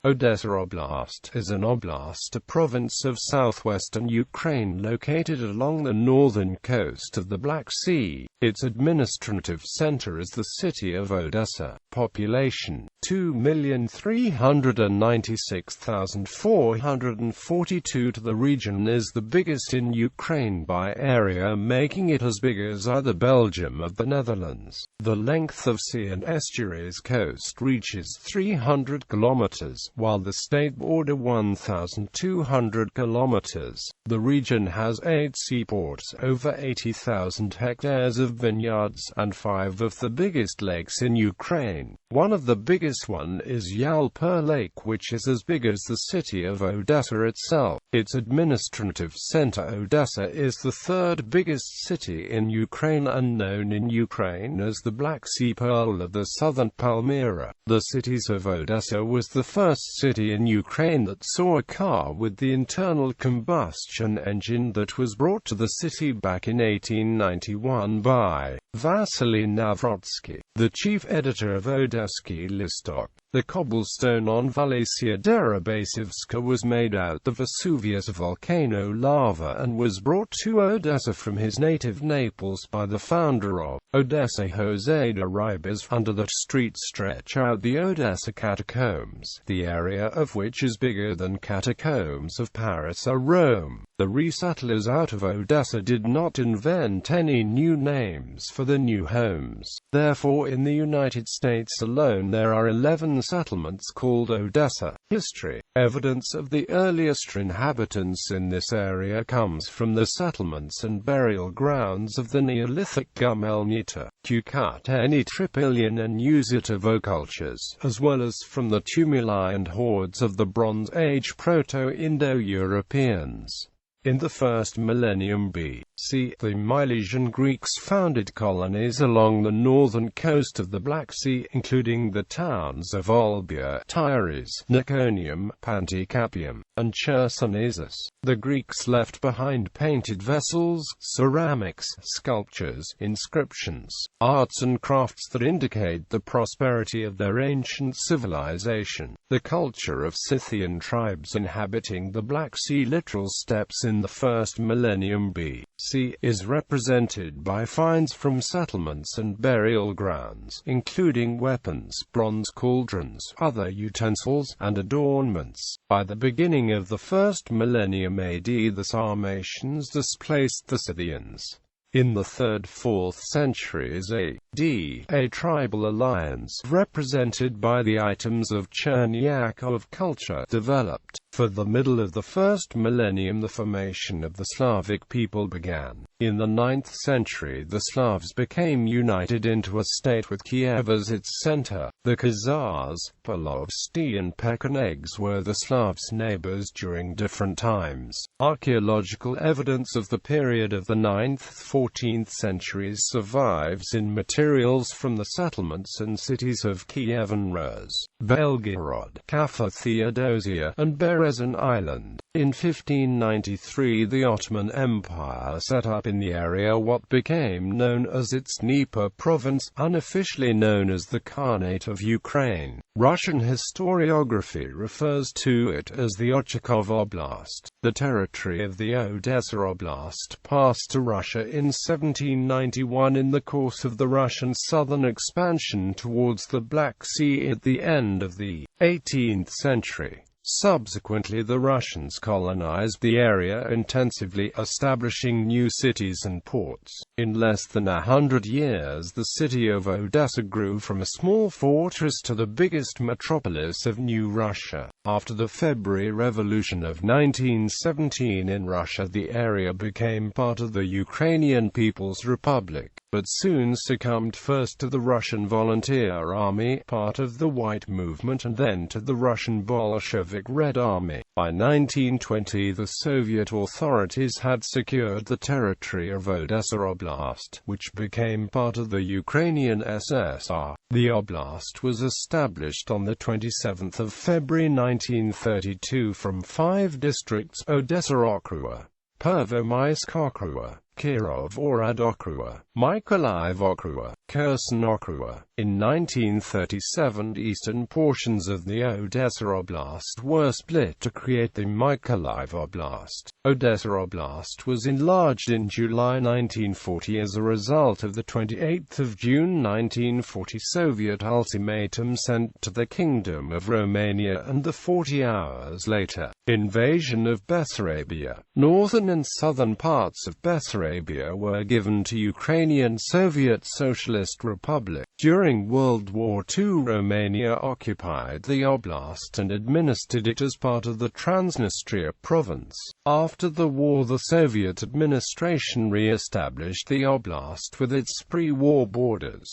Odessa Oblast is an oblast, a province of southwestern Ukraine located along the northern coast of the Black Sea. Its administrative center is the city of Odessa. Population 2,396,442. The region is the biggest in Ukraine by area, making it as big as either Belgium or the Netherlands. The length of sea and estuaries coast reaches 300 kilometers, while the state border 1,200 kilometers. The region has 8 seaports, over 80,000 hectares of vineyards, and 5 of the biggest lakes in Ukraine. One of the biggest one is Yalpur Lake, which is as big as the city of Odessa itself. Its administrative center Odessa is the third biggest city in Ukraine and known in Ukraine as the Black Sea Pearl of the southern Palmyra. The cities of Odessa was the first city in Ukraine that saw a car with the internal combustion engine that was brought to the city back in 1891 by Vasily Navrotsky, the chief editor of Odessa Listok. The cobblestone on Valencia Deribasivska was made out of Vesuvius volcano lava and was brought to Odessa from his native Naples by the founder of Odessa, Jose de Ribas. Under the street stretch out the Odessa catacombs, the area of which is bigger than catacombs of Paris or Rome. The resettlers out of Odessa did not invent any new names for the new homes. Therefore, in the United States alone there are 11 settlements called Odessa History. Evidence of the earliest inhabitants in this area comes from the settlements and burial grounds of the Neolithic Gumelnita, Cucuteni Tripilian and Usitovo cultures, as well as from the tumuli and hoards of the Bronze Age Proto-Indo-Europeans. In the first millennium B.C., the Milesian Greeks founded colonies along the northern coast of the Black Sea, including the towns of Olbia, Tyres, Niconium, Panticapaeum, and Chersonesus. The Greeks left behind painted vessels, ceramics, sculptures, inscriptions, arts and crafts that indicate the prosperity of their ancient civilization. The culture of Scythian tribes inhabiting the Black Sea littoral steppes in the first millennium B.C. is represented by finds from settlements and burial grounds, including weapons, bronze cauldrons, other utensils, and adornments. By the beginning of the first millennium AD, the Sarmatians displaced the Scythians. In the 3rd–4th centuries A.D., a tribal alliance, represented by the items of Chernyak culture, developed. For the middle of the first millennium the formation of the Slavic people began. In the 9th century the Slavs became united into a state with Kiev as its center. The Khazars, Polovsty and Pechenegs were the Slavs' neighbors during different times. Archaeological evidence of the period of the 9th–14th centuries survives in materials from the settlements and cities of Kiev and Rus, Belgorod, Kaffa Theodosia, and Berezin Island. In 1593 the Ottoman Empire set up in the area what became known as its Dnieper province, unofficially known as the Khanate of Ukraine. Russian historiography refers to it as the Odessa Oblast. The territory of the Odessa Oblast passed to Russia in 1791 in the course of the Russian southern expansion towards the Black Sea at the end of the 18th century. Subsequently the Russians colonized the area intensively, establishing new cities and ports. In less than 100 years the city of Odessa grew from a small fortress to the biggest metropolis of New Russia. After the February Revolution of 1917 in Russia, the area became part of the Ukrainian People's Republic, but soon succumbed first to the Russian Volunteer Army, part of the White Movement, and then to the Russian Bolshevik Red Army. By 1920 the Soviet authorities had secured the territory of Odessa Oblast, which became part of the Ukrainian SSR. The oblast was established on the 27th of February 1932 from 5 districts: Odessa Okrug, Pervomaisk Okrug, Kirovorad Okrug, Mykolaiv Okrug, Kherson Okrug. In 1937, eastern portions of the Odessa Oblast were split to create the Mykolaiv Oblast. Odessa Oblast was enlarged in July 1940 as a result of the 28th of June 1940 Soviet ultimatum sent to the Kingdom of Romania and the 40 hours later invasion of Bessarabia. Northern and southern parts of Bessarabia were given to Ukrainian Soviet Socialist Republic. During World War II, Romania occupied the oblast and administered it as part of the Transnistria province. After the war, the Soviet administration re-established the oblast with its pre-war borders.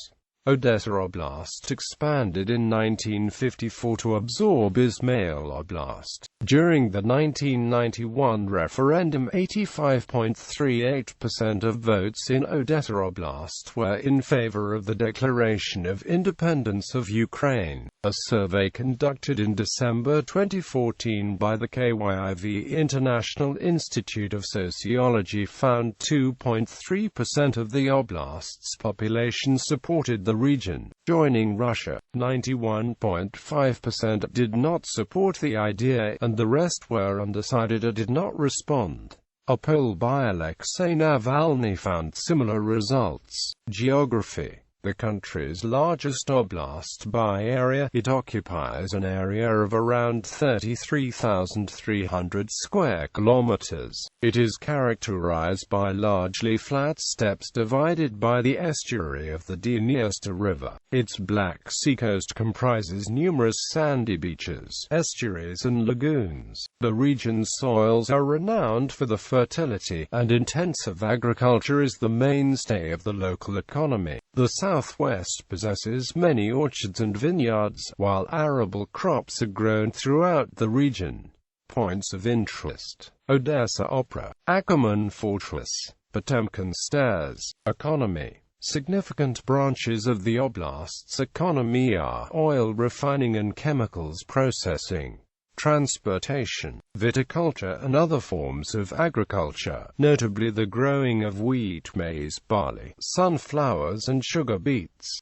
Odessa Oblast expanded in 1954 to absorb Izmail Oblast. During the 1991 referendum, 85.38% of votes in Odessa Oblast were in favor of the declaration of independence of Ukraine. A survey conducted in December 2014 by the KYIV International Institute of Sociology found 2.3% of the oblast's population supported the region joining Russia. 91.5% did not support the idea, and the rest were undecided or did not respond. A poll by Alexei Navalny found similar results. Geography. The country's largest oblast by area, it occupies an area of around 33,300 square kilometers. It is characterized by largely flat steppes divided by the estuary of the Dniester River. Its Black Sea coast comprises numerous sandy beaches, estuaries and lagoons. The region's soils are renowned for the fertility, and intensive agriculture is the mainstay of the local economy. The southwest possesses many orchards and vineyards, while arable crops are grown throughout the region. Points of interest: Odessa Opera, Ackerman Fortress, Potemkin Stairs. Economy. Significant branches of the oblast's economy are oil refining and chemicals processing, transportation, viticulture and other forms of agriculture, notably the growing of wheat, maize, barley, sunflowers and sugar beets.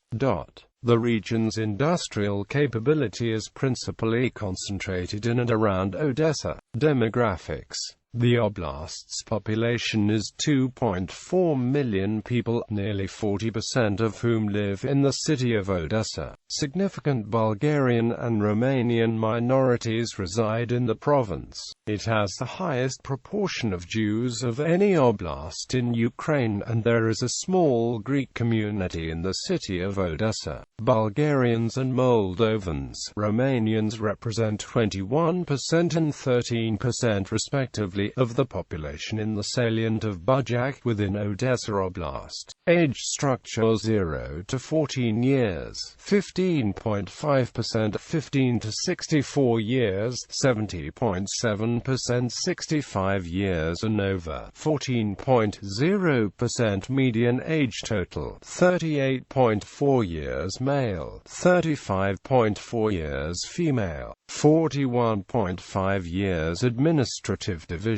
The region's industrial capability is principally concentrated in and around Odessa. Demographics. The oblast's population is 2.4 million people, nearly 40% of whom live in the city of Odessa. Significant Bulgarian and Romanian minorities reside in the province. It has the highest proportion of Jews of any oblast in Ukraine, and there is a small Greek community in the city of Odessa. Bulgarians and Moldovans. Romanians represent 21% and 13% respectively of the population in the salient of Bujak within Odessa Oblast. Age structure 0 to 14 years, 15.5% 15 to 64 years, 70.7% 65 years and over, 14.0% median age total, 38.4 years male, 35.4 years female, 41.5 years. Administrative divisions.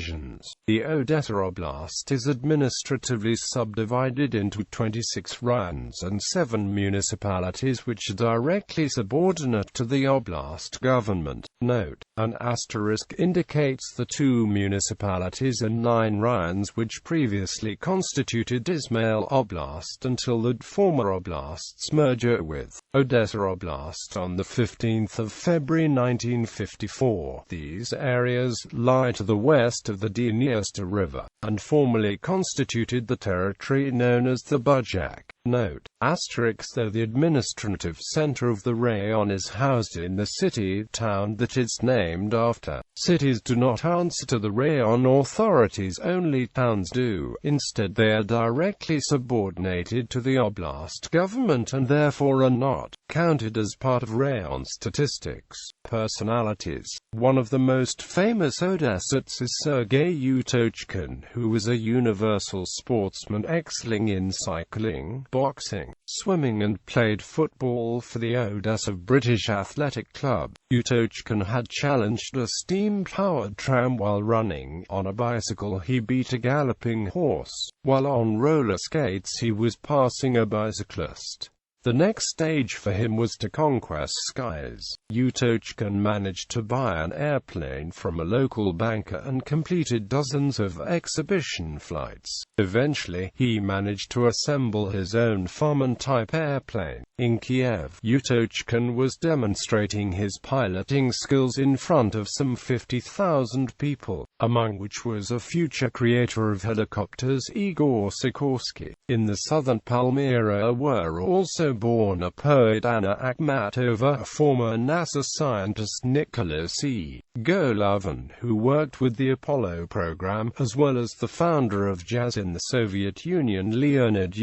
The Odessa Oblast is administratively subdivided into 26 raions and 7 municipalities which are directly subordinate to the oblast government. Note: an asterisk indicates the 2 municipalities and 9 raions which previously constituted Izmail Oblast until the former oblast's merger with Odessa Oblast on the 15th of February 1954. These areas lie to the west of the Dniester River, and formerly constituted the territory known as the Bujak. Note: asterisk, though the administrative center of the rayon is housed in the city-town that it's named after. Cities do not answer to the rayon authorities, only towns do. Instead, they are directly subordinated to the oblast government and therefore are not counted as part of rayon statistics. Personalities. One of the most famous Odessaites is Sergei Utochkin, who was a universal sportsman excelling in cycling, boxing, swimming and played football for the Odessa British Athletic Club. Utochkin had challenged a steam-powered tram while running. On a bicycle he beat a galloping horse. While on roller skates he was passing a bicyclist. The next stage for him was to conquest skies. Utochkin managed to buy an airplane from a local banker and completed dozens of exhibition flights. Eventually, he managed to assemble his own Farman-type airplane. In Kiev, Utochkin was demonstrating his piloting skills in front of some 50,000 people, among which was a future creator of helicopters Igor Sikorsky. In the southern Palmyra were also born a poet Anna Akhmatova, a former NASA scientist Nicholas E. Golovin, who worked with the Apollo program, as well as the founder of jazz in the Soviet Union Leonid.